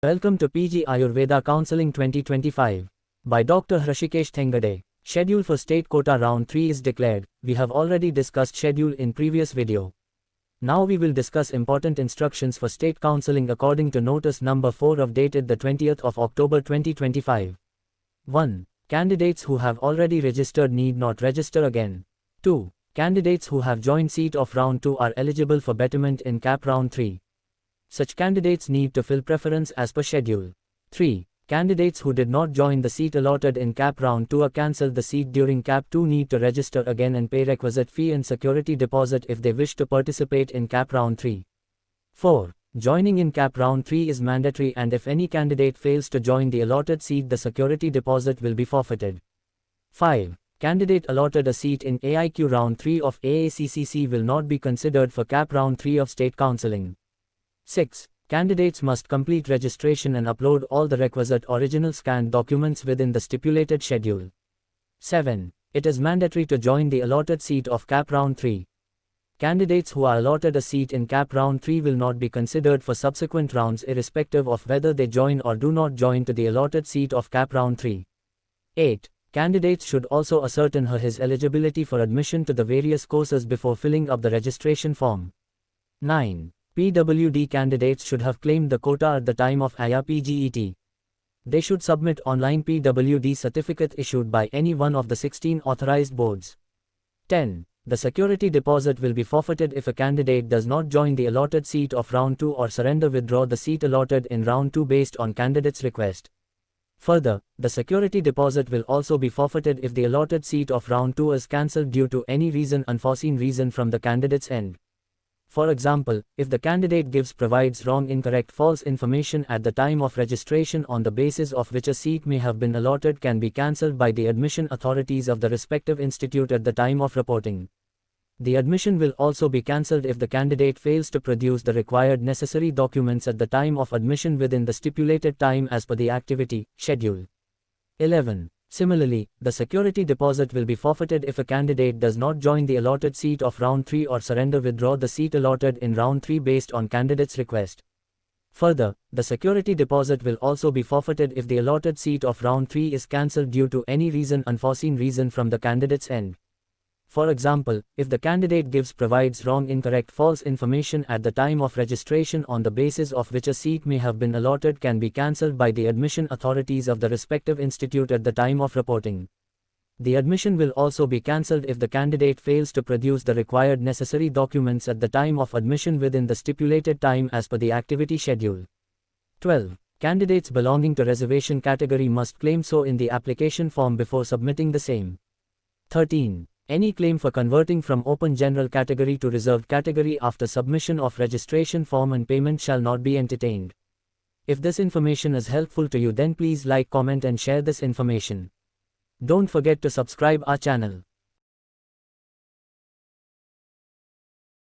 Welcome to PG Ayurveda Counseling 2025 by Dr. Hrishikesh Thengade. Schedule for State Quota Round 3 is declared. We have already discussed schedule in previous video. Now we will discuss important instructions for state counseling according to notice number 4 of dated the 20th of October 2025. 1. Candidates who have already registered need not register again. 2. Candidates who have joined seat of round 2 are eligible for betterment in CAP round 3. Such candidates need to fill preference as per schedule. 3. Candidates who did not join the seat allotted in CAP round 2 or cancelled the seat during CAP 2 need to register again and pay requisite fee and security deposit if they wish to participate in CAP round 3. 4. Joining in CAP round 3 is mandatory, and if any candidate fails to join the allotted seat, the security deposit will be forfeited. 5. Candidate allotted a seat in AIQ round 3 of AACCC will not be considered for CAP round 3 of state counseling. 6. Candidates must complete registration and upload all the requisite original scanned documents within the stipulated schedule. 7. It is mandatory to join the allotted seat of CAP round 3. Candidates who are allotted a seat in CAP round 3 will not be considered for subsequent rounds irrespective of whether they join or do not join to the allotted seat of CAP round 3. 8. Candidates should also ascertain his eligibility for admission to the various courses before filling up the registration form. 9. PWD candidates should have claimed the quota at the time of IRPGET. They should submit online PWD certificate issued by any one of the 16 authorized boards. 10. The security deposit will be forfeited if a candidate does not join the allotted seat of round 2 or withdraw the seat allotted in round 2 based on candidate's request. Further, the security deposit will also be forfeited if the allotted seat of round 2 is cancelled due to any unforeseen reason from the candidate's end. For example, if the candidate provides wrong, incorrect, false information at the time of registration on the basis of which a seat may have been allotted can be cancelled by the admission authorities of the respective institute at the time of reporting. The admission will also be cancelled if the candidate fails to produce the required necessary documents at the time of admission within the stipulated time as per the activity schedule. 11. Similarly, the security deposit will be forfeited if a candidate does not join the allotted seat of round 3 or withdraw the seat allotted in round 3 based on candidate's request. Further, the security deposit will also be forfeited if the allotted seat of round 3 is cancelled due to any unforeseen reason from the candidate's end. For example, if the candidate provides wrong, incorrect, false information at the time of registration on the basis of which a seat may have been allotted can be cancelled by the admission authorities of the respective institute at the time of reporting. The admission will also be cancelled if the candidate fails to produce the required necessary documents at the time of admission within the stipulated time as per the activity schedule. 12. Candidates belonging to reservation category must claim so in the application form before submitting the same. 13. Any claim for converting from open general category to reserved category after submission of registration form and payment shall not be entertained. If this information is helpful to you, then please like, comment and share this information. Don't forget to subscribe our channel.